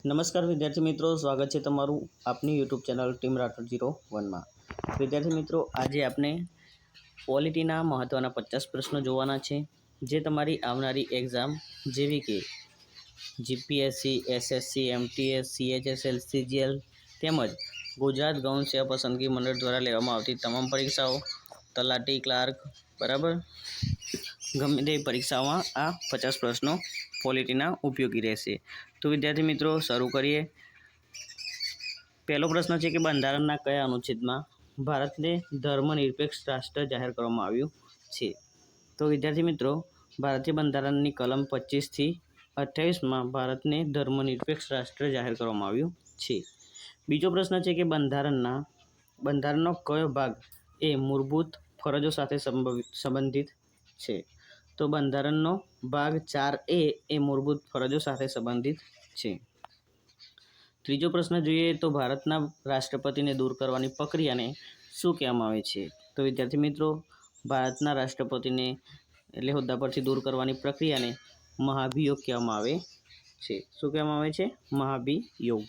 નમસ્કાર વિદ્યાર્થી મિત્રો, સ્વાગત છે તમારું આપની યુટ્યુબ ચેનલ ટીમ રાઠોડ 01માં। વિદ્યાર્થી મિત્રો, આજે આપણે પોલિટીના મહત્ત્વના 50 પ્રશ્નો જોવાના છે, જે તમારી આવનારી એક્ઝામ જેવી કે GPSC, SSC, MTS, CHSL, CGL તેમજ ગુજરાત ગૌણ સેવા પસંદગી મંડળ દ્વારા લેવામાં આવતી તમામ પરીક્ષાઓ, તલાટી, ક્લાર્ક, બરાબર, ગમે તેવી પરીક્ષાઓમાં આ 50 પ્રશ્નો પોલિટીના ઉપયોગી રહેશે। તો વિદ્યાર્થી મિત્રો, શરૂ કરીએ। પહેલો પ્રશ્ન છે કે બંધારણના કયા અનુચ્છેદમાં ભારતને ધર્મનિરપેક્ષ રાષ્ટ્ર જાહેર કરવામાં આવ્યું છે? તો વિદ્યાર્થી મિત્રો, ભારતીય બંધારણની કલમ 25 થી 28માં ભારતને ધર્મનિરપેક્ષ રાષ્ટ્ર જાહેર કરવામાં આવ્યું છે। બીજો પ્રશ્ન છે કે બંધારણનો કયો ભાગ એ મૂળભૂત ફરજો સાથે સંબંધિત છે? તો બંધારણનો ભાગ 4A એ મૂળભૂત ફરજો સાથે સંબંધિત છે। ત્રીજો પ્રશ્ન જોઈએ તો ભારતના રાષ્ટ્રપતિને દૂર કરવાની પ્રક્રિયાને શું કહેવામાં આવે છે? તો વિદ્યાર્થી મિત્રો, ભારતના રાષ્ટ્રપતિને એટલે હોદ્દા પરથી દૂર કરવાની પ્રક્રિયાને મહાભિયોગ કહેવામાં આવે છે। શું કહેવામાં આવે છે? મહાભિયોગ।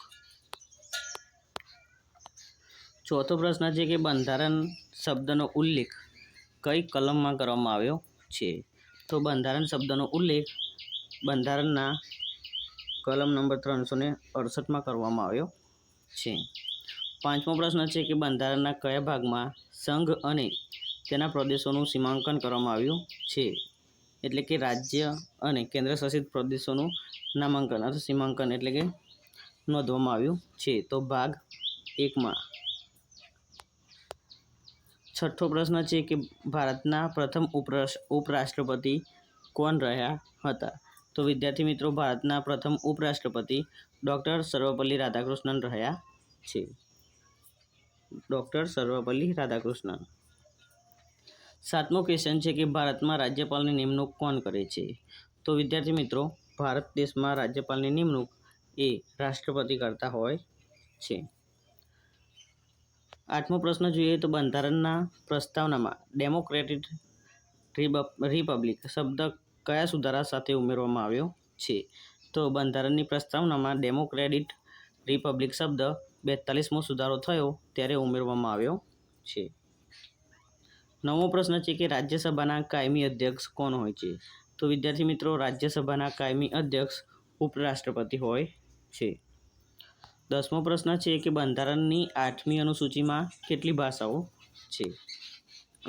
ચોથો પ્રશ્ન છે કે બંધારણ શબ્દનો ઉલ્લેખ કઈ કલમમાં કરવામાં આવ્યો છે? તો બંધારણ શબ્દનો ઉલ્લેખ બંધારણના કલમ નંબર 368માં કરવામાં આવ્યો છે। પાંચમો પ્રશ્ન છે કે બંધારણના કયા ભાગમાં સંઘ અને તેના પ્રદેશોનું સીમાંકન કરવામાં આવ્યું છે? એટલે કે રાજ્ય અને કેન્દ્રશાસિત પ્રદેશોનું નામાંકન અથવા સીમાંકન એટલે કે નોંધવામાં આવ્યું છે। તો ભાગ 1માં। છઠ્ઠો પ્રશ્ન છે કે ભારતના પ્રથમ ઉપરાષ્ટ્રપતિ કોણ રહ્યા હતા? તો વિદ્યાર્થી મિત્રો, ભારતના પ્રથમ ઉપરાષ્ટ્રપતિ ડૉક્ટર સર્વપલ્લી રાધાકૃષ્ણન રહ્યા છે। ડૉક્ટર સર્વપલ્લી રાધાકૃષ્ણન। સાતમો ક્વેશ્ચન છે કે ભારતમાં રાજ્યપાલની નિમણૂક કોણ કરે છે? તો વિદ્યાર્થી મિત્રો, ભારત દેશમાં રાજ્યપાલની નિમણૂક એ રાષ્ટ્રપતિ કરતા હોય છે। આઠમો પ્રશ્ન જોઈએ તો બંધારણના પ્રસ્તાવનામાં ડેમોક્રેટિક રિપબ્લિક શબ્દ કયા સુધારા સાથે ઉમેરવામાં આવ્યો છે? તો બંધારણની પ્રસ્તાવનામાં ડેમોક્રેટિક રિપબ્લિક શબ્દ 42મો સુધારો થયો ત્યારે ઉમેરવામાં આવ્યો છે। નવમો પ્રશ્ન છે કે રાજ્યસભાના કાયમી અધ્યક્ષ કોણ હોય છે? તો વિદ્યાર્થી મિત્રો, રાજ્યસભાના કાયમી અધ્યક્ષ ઉપરાષ્ટ્રપતિ હોય છે। 10મો પ્રશ્ન છે કે બંધારણની 8મી અનુસૂચિમાં કેટલી ભાષાઓ છે?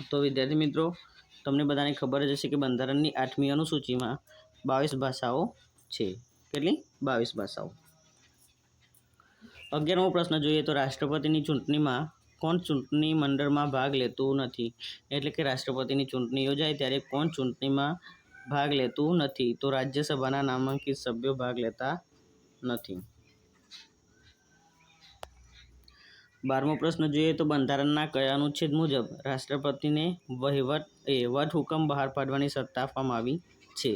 તો વિદ્યાર્થી મિત્રો, તમને બધાને ખબર જ હશે કે બંધારણની 8મી અનુસૂચિમાં 22 ભાષાઓ છે। કેટલી? 22 ભાષાઓ। 11મો પ્રશ્ન જોઈએ તો રાષ્ટ્રપતિની ચૂંટણીમાં કોણ ચૂંટણી મંડળમાં ભાગ લેતું નથી? એટલે કે રાષ્ટ્રપતિની ચૂંટણી યોજાય ત્યારે કોણ ચૂંટણીમાં ભાગ લેતું નથી? તો રાજ્યસભાના નામાંકિત સભ્યો ભાગ લેતા નથી। 12મો પ્રશ્ન જોઈએ તો બંધારણના કયા અનુચ્છેદ મુજબ રાષ્ટ્રપતિને વટહુકમ બહાર પાડવાની સત્તા આપવામાં આવી છે?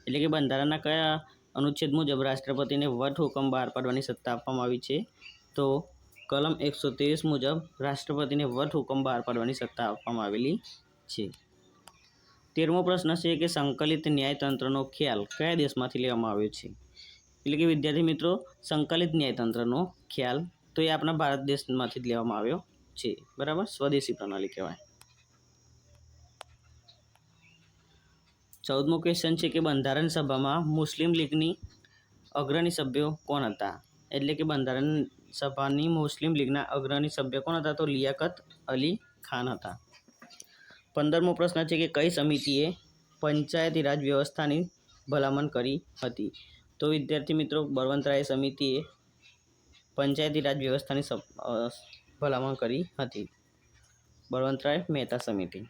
એટલે કે બંધારણના કયા અનુચ્છેદ મુજબ રાષ્ટ્રપતિને વટહુકમ બહાર પાડવાની સત્તા આપવામાં આવી છે? તો કલમ 123 મુજબ રાષ્ટ્રપતિને વટહુકમ બહાર પાડવાની સત્તા આપવામાં આવેલી છે। 13મો પ્રશ્ન છે કે સંકલિત ન્યાયતંત્રનો ખ્યાલ કયા દેશમાંથી લેવામાં આવ્યો છે? એટલે કે વિદ્યાર્થી મિત્રો, સંકલિત ન્યાયતંત્રનો ખ્યાલ તો એ આપણા ભારત દેશમાંથી જ લેવામાં આવ્યો છે, બરાબર, સ્વદેશી પ્રણાલી કહેવાય। 14મો ક્વેશ્ચન છે કે બંધારણ સભામાં મુસ્લિમ લીગની અગ્રણી સભ્યો કોણ હતા? એટલે કે બંધારણ સભાની મુસ્લિમ લીગના અગ્રણી સભ્ય કોણ હતા? તો લિયાકત અલી ખાન હતા। 15મો પ્રશ્ન છે કે કઈ સમિતિએ પંચાયતી રાજ વ્યવસ્થાની ભલામણ કરી હતી? તો વિદ્યાર્થી મિત્રો, બળવંતરાય સમિતિએ પંચાયતી રાજ વ્યવસ્થાની ભલામણ કરી હતી, બળવંતરાય મહેતા સમિતિ।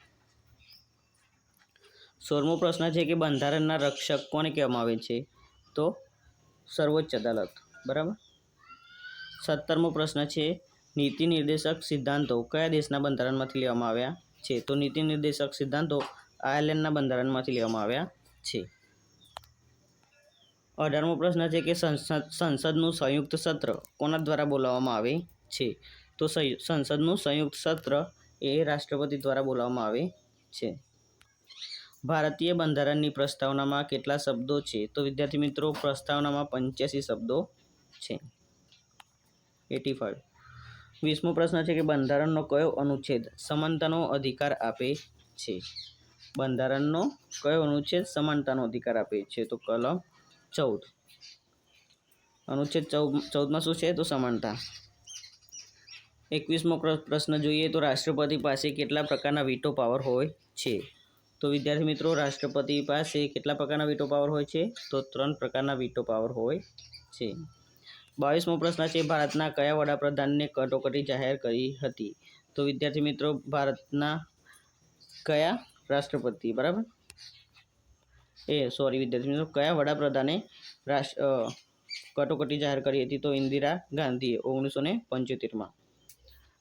16મો પ્રશ્ન છે કે બંધારણના રક્ષક કોને કહેવામાં આવે છે? તો સર્વોચ્ચ અદાલત, બરાબર। 17મો પ્રશ્ન છે નીતિ નિર્દેશક સિદ્ધાંતો કયા દેશના બંધારણમાંથી લેવામાં આવ્યા છે? તો નીતિ નિર્દેશક સિદ્ધાંતો આયર્લેન્ડના બંધારણમાંથી લેવામાં આવ્યા છે। 18મો પ્રશ્ન છે કે સંસદનું સંયુક્ત સત્ર કોના દ્વારા બોલાવવામાં આવે છે? તો સંસદનું સંયુક્ત સત્ર એ રાષ્ટ્રપતિ દ્વારા બોલાવવામાં આવે છે। ભારતીય બંધારણની પ્રસ્તાવનામાં કેટલા શબ્દો છે? તો વિદ્યાર્થી મિત્રો, પ્રસ્તાવનામાં 85 શબ્દો છે. 85. 20મો પ્રશ્ન છે કે બંધારણનો કયો અનુચ્છેદ સમાનતાનો અધિકાર આપે છે? બંધારણનો કયો અનુચ્છેદ સમાનતાનો અધિકાર આપે છે? તો કલમ 14. અનુચ્છેદ 14માં શું છે? તો સમાનતા. 21મો પ્રશ્ન જોઈએ તો રાષ્ટ્રપતિ પાસે કેટલા પ્રકારના વીટો પાવર હોય છે? તો વિદ્યાર્થી મિત્રો, રાષ્ટ્રપતિ પાસે કેટલા પ્રકારના વીટો પાવર હોય છે? તો 3 પ્રકારના વીટો પાવર હોય છે. 22મો પ્રશ્ન છે ભારતના કયા વડાપ્રધાનને કટોકટી જાહેર કરી હતી? તો વિદ્યાર્થી મિત્રો, ભારતના કયા રાષ્ટ્રપતિ, બરાબર, વિદ્યાર્થી મિત્રો, કયા વડાપ્રધાને કટોકટી જાહેર કરી હતી? તો ઇન્દિરા ગાંધીએ 1975માં.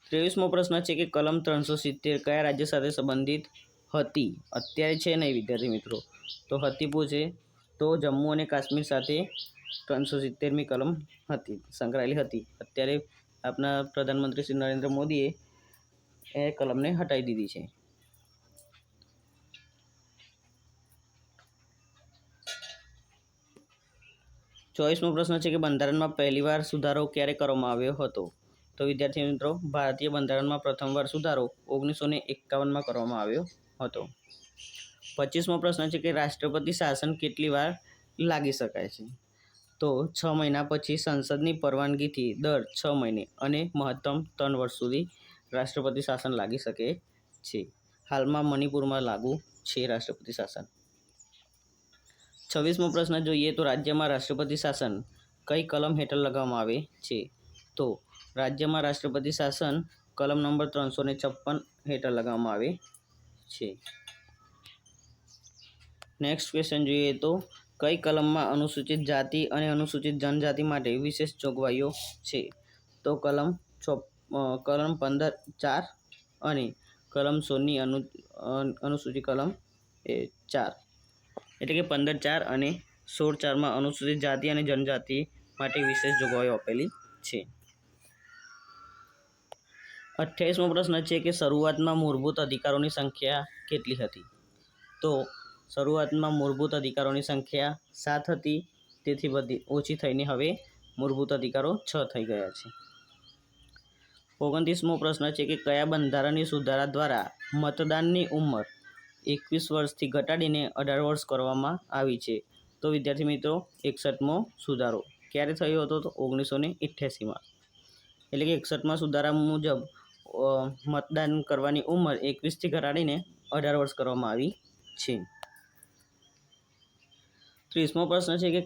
23મો પ્રશ્ન છે કે કલમ 370 કયા રાજ્ય સાથે સંબંધિત હતી? અત્યારે છે નહીં વિદ્યાર્થી મિત્રો, તો હતી પૂછે તો જમ્મુ અને કાશ્મીર સાથે 370મી કલમ હતી, સંકળાયેલી હતી. અત્યારે આપણા પ્રધાનમંત્રી શ્રી નરેન્દ્ર મોદીએ એ કલમને હટાવી દીધી છે. ચોવીસમો પ્રશ્ન છે કે બંધારણમાં પહેલીવાર સુધારો ક્યારે કરવામાં આવ્યો હતો? તો વિદ્યાર્થી મિત્રો, ભારતીય બંધારણમાં પ્રથમવાર સુધારો 1951માં કરવામાં આવ્યો હતો. 25મો પ્રશ્ન છે કે રાષ્ટ્રપતિ શાસન કેટલી વાર લાગી શકાય છે? તો 6 મહિના પછી સંસદની પરવાનગીથી દર 6 મહિને અને મહત્તમ 3 વર્ષ સુધી રાષ્ટ્રપતિ શાસન લાગી શકે છે. હાલમાં મણિપુરમાં લાગુ છે રાષ્ટ્રપતિ શાસન. 26મો પ્રશ્ન જોઈએ તો રાજ્યમાં રાષ્ટ્રપતિ શાસન કઈ કલમ હેઠળ લગાવવામાં આવે છે? તો રાજ્યમાં રાષ્ટ્રપતિ શાસન કલમ નંબર 356 હેઠળ લગાવવામાં આવે છે. નેક્સ્ટ ક્વેશ્ચન જોઈએ તો કઈ કલમમાં અનુસૂચિત જાતિ અને અનુસૂચિત જનજાતિ માટે વિશેષ જોગવાઈઓ છે? તો કલમ 15(4) અને કલમ 16ની અનુસૂચિત કલમ 4, એટલે કે 15(4) અને 16(4)માં અનુસૂચિત જાતિ અને જનજાતિ માટે વિશેષ જોગવાઈઓ આપેલી છે. 28મો પ્રશ્ન છે કે શરૂઆતમાં મૂળભૂત અધિકારોની સંખ્યા કેટલી હતી? તો શરૂઆતમાં મૂળભૂત અધિકારોની સંખ્યા 7 હતી, તેથી ઓછી થઈને હવે મૂળભૂત અધિકારો 6 થઈ ગયા છે. 29મો પ્રશ્ન છે કે કયા બંધારણીય સુધારા દ્વારા મતદાનની ઉંમર 21 વર્ષથી ઘટાડીને 18 વર્ષ કરવામાં આવી છે? તો વિદ્યાર્થી મિત્રો, 61મો સુધારો ક્યારે થયો હતો? તો 1988માં. એટલે કે 61મા સુધારા મુજબ મતદાન કરવાની ઉંમર 21થી ઘટાડીને 18 વર્ષ કરવામાં આવી છે. 30મો પ્રશ્ન છે કે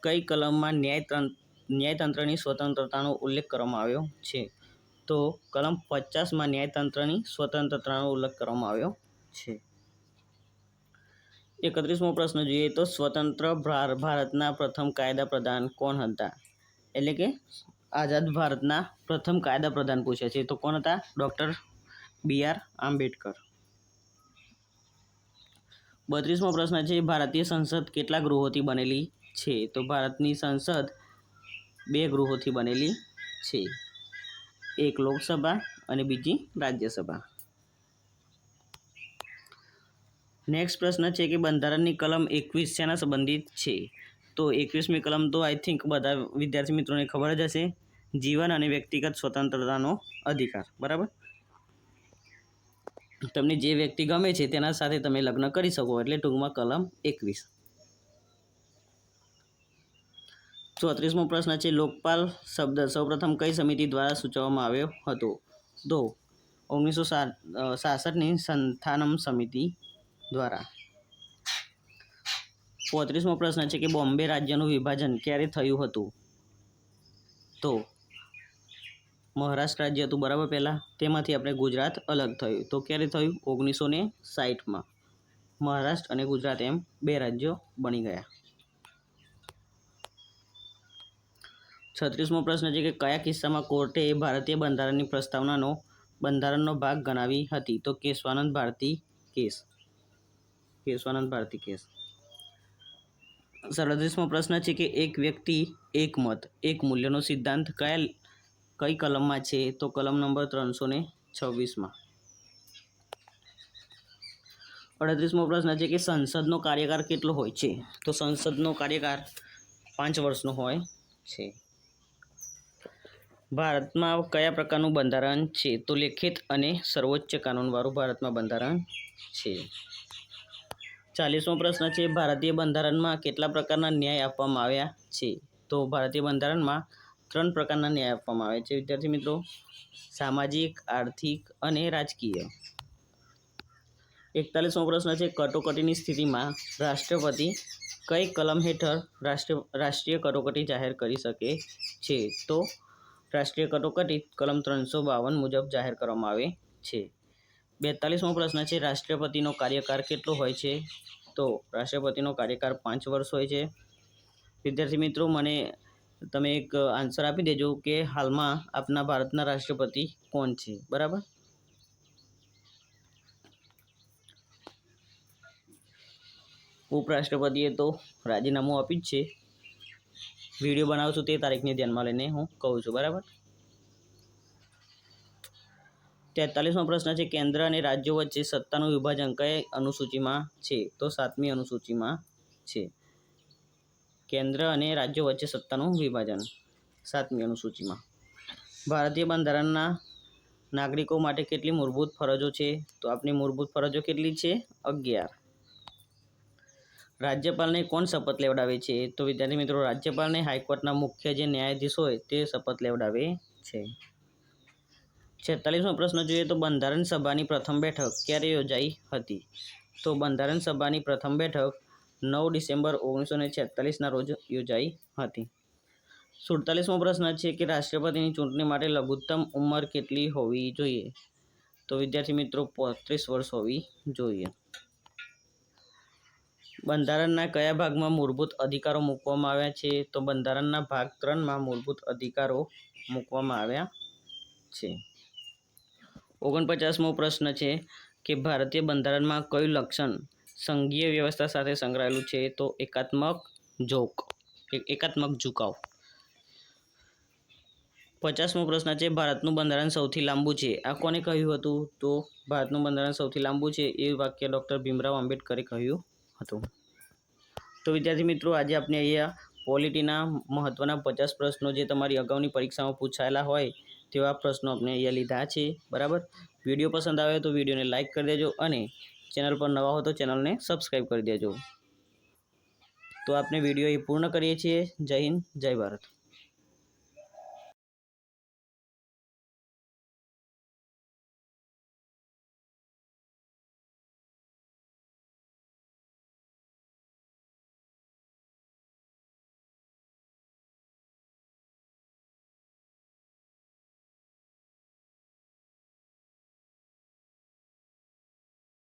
કઈ કલમમાં ન્યાયતંત્રની સ્વતંત્રતાનો ઉલ્લેખ કરવામાં આવ્યો છે? તો કલમ 50માં ન્યાયતંત્રની સ્વતંત્રતાનો ઉલ્લેખ કરવામાં આવ્યો છે. 31મો પ્રશ્ન જોઈએ તો સ્વતંત્ર ભારતના પ્રથમ કાયદા પ્રધાન કોણ હતા? એટલે કે આઝાદ ભારતના પ્રથમ કાયદા પ્રધાન પૂછે છે, તો કોણ હતા? Doctor B.R. આંબેડકર. 32મો પ્રશ્ન છે ભારતીય સંસદ કેટલા ગૃહોથી બનેલી છે? તો ભારતની સંસદ 2 ગૃહોથી બનેલી છે, એક લોકસભા અને બીજી રાજ્યસભા. નેક્સ્ટ પ્રશ્ન છે કે બંધારણની કલમ 21 શેના સંબંધિત છે? તો 21મી કલમ તો આઈ થિંક બધા વિદ્યાર્થી મિત્રોને ખબર જ હશે, જીવન અને વ્યક્તિગત સ્વતંત્રતાનો અધિકાર, બરાબર. તમને જે વ્યક્તિ ગમે છે તેના સાથે તમે લગ્ન કરી શકો, એટલે ટૂંકમાં કલમ 21. 34મો પ્રશ્ન છે લોકપાલ શબ્દ સૌપ્રથમ કઈ સમિતિ દ્વારા સૂચવવામાં આવ્યો હતો? તો 1966ની સંથાનમ સમિતિ દ્વારા. 35મો પ્રશ્ન છે કે બોમ્બે રાજ્યનું વિભાજન ક્યારે થયું હતું? તો મહારાષ્ટ્ર રાજ્ય હતું, બરાબર, પહેલાં તેમાંથી આપણે ગુજરાત અલગ થયું. તો ક્યારે થયું? 1960માં. મહારાષ્ટ્ર અને ગુજરાત એમ 2 રાજ્યો બની ગયા. 36મો પ્રશ્ન છે કે કયા કિસ્સામાં કોર્ટે ભારતીય બંધારણની પ્રસ્તાવનાનો બંધારણનો ભાગ ગણાવી હતી? તો કેશવાનંદ ભારતી કેસ. 37મો પ્રશ્ન છે કે એક વ્યક્તિ એક મત એક મૂલ્યનો સિદ્ધાંત કઈ કલમમાં છે? તો કલમ નંબર 326માં. 38મો પ્રશ્ન છે કે સંસદનો કાર્યકાળ કેટલો હોય છે? તો સંસદનો કાર્યકાળ 5 વર્ષનો હોય છે. ભારતમાં કયા પ્રકારનું બંધારણ છે? તો લેખિત અને સર્વોચ્ચ કાનૂનવાળું ભારતમાં બંધારણ છે. 40મો પ્રશ્ન છે, ભારતીય બંધારણમાં કેટલા પ્રકારના ન્યાય આપવામાં આવ્યા છે? તો ભારતીય બંધારણમાં 3 પ્રકારના ન્યાય આપવામાં આવ્યા છે. વિદ્યાર્થી મિત્રો, સામાજિક, આર્થિક અને રાજકીય. 41મો પ્રશ્ન છે, કટોકટીની સ્થિતિમાં રાષ્ટ્રપતિ કઈ કલમ હેઠળ રાષ્ટ્રીય કટોકટી જાહેર કરી શકે છે? તો રાષ્ટ્રીય કટોકટી કલમ 352 મુજબ જાહેર કરવામાં આવે છે. 42મો પ્રશ્ન છે, રાષ્ટ્રપતિનો કાર્યકાળ કેટલો હોય છે? તો રાષ્ટ્રપતિનો કાર્યકાળ 5 વર્ષ હોય છે. વિદ્યાર્થી મિત્રો, મને તમે એક આન્સર આપી દેજો કે હાલમાં આપણા ભારતના રાષ્ટ્રપતિ કોણ છે? બરાબર. ઉપરાષ્ટ્રપતિએ તો રાજીનામું આપ્યું જ છે. વિડીયો બનાવું છું તે તારીખને ધ્યાનમાં લઈને હું કહું છું. બરાબર. 43મો પ્રશ્ન છે, કેન્દ્ર અને રાજ્યો વચ્ચે સત્તાનું વિભાજન કઈ અનુસૂચિમાં છે? તો 7મી અનુસૂચિમાં છે. કેન્દ્ર અને રાજ્યો વચ્ચે સત્તાનું વિભાજન 7મી અનુસૂચિમાં. ભારતીય બંધારણના નાગરિકો માટે કેટલી મૂળભૂત ફરજો છે? તો આપણી મૂળભૂત ફરજો કેટલી છે? 11. રાજ્યપાલને કોણ શપથ લેવડાવે છે? તો વિદ્યાર્થી મિત્રો, રાજ્યપાલને હાઈકોર્ટના મુખ્ય જે ન્યાયાધીશ હોય તે શપથ લેવડાવે છે. 46મો પ્રશ્ન જોઈએ તો બંધારણ સભાની પ્રથમ બેઠક ક્યારે યોજાઈ હતી? તો બંધારણ સભાની પ્રથમ બેઠક 9 ડિસેમ્બર 1946ના રોજ યોજાઈ હતી. 47મો પ્રશ્ન છે કે રાષ્ટ્રપતિની ચૂંટણી માટે લઘુત્તમ ઉંમર કેટલી હોવી જોઈએ? તો વિદ્યાર્થી મિત્રો, 35 વર્ષ હોવી જોઈએ. બંધારણના કયા ભાગમાં મૂળભૂત અધિકારો મૂકવામાં આવ્યા છે? તો બંધારણના ભાગ 3માં મૂળભૂત અધિકારો મૂકવામાં આવ્યા છે. 49મો પ્રશ્ન છે કે ભારતીય બંધારણમાં કયું લક્ષણ સંઘીય વ્યવસ્થા સાથે સંકળાયેલું છે? તો એકાત્મક ઝુકાવ. 50મો પ્રશ્ન છે, ભારતનું બંધારણ સૌથી લાંબુ છે. આ કોને કહ્યું હતું? તો ભારતનું બંધારણ સૌથી લાંબુ છે એ વાક્ય ડૉક્ટર ભીમરાવ આંબેડકરે કહ્યું હતું. તો વિદ્યાર્થી મિત્રો, આજે આપણે અહીંયા પોલિટીના મહત્ત્વના 50 પ્રશ્નો જે તમારી અગાઉની પરીક્ષામાં પૂછાયેલા હોય તેવા પ્રશ્નો આપણે અહીંયા લીધા છે. બરાબર. વિડીયો પસંદ આવે તો વિડીયોને લાઇક કરી દેજો અને ચેનલ પર નવા હો તો ચેનલને સબસ્ક્રાઈબ કરી દેજો. તો આપણે વિડીયો એ પૂર્ણ કરીએ છીએ. જય હિન્દ, જય ભારત.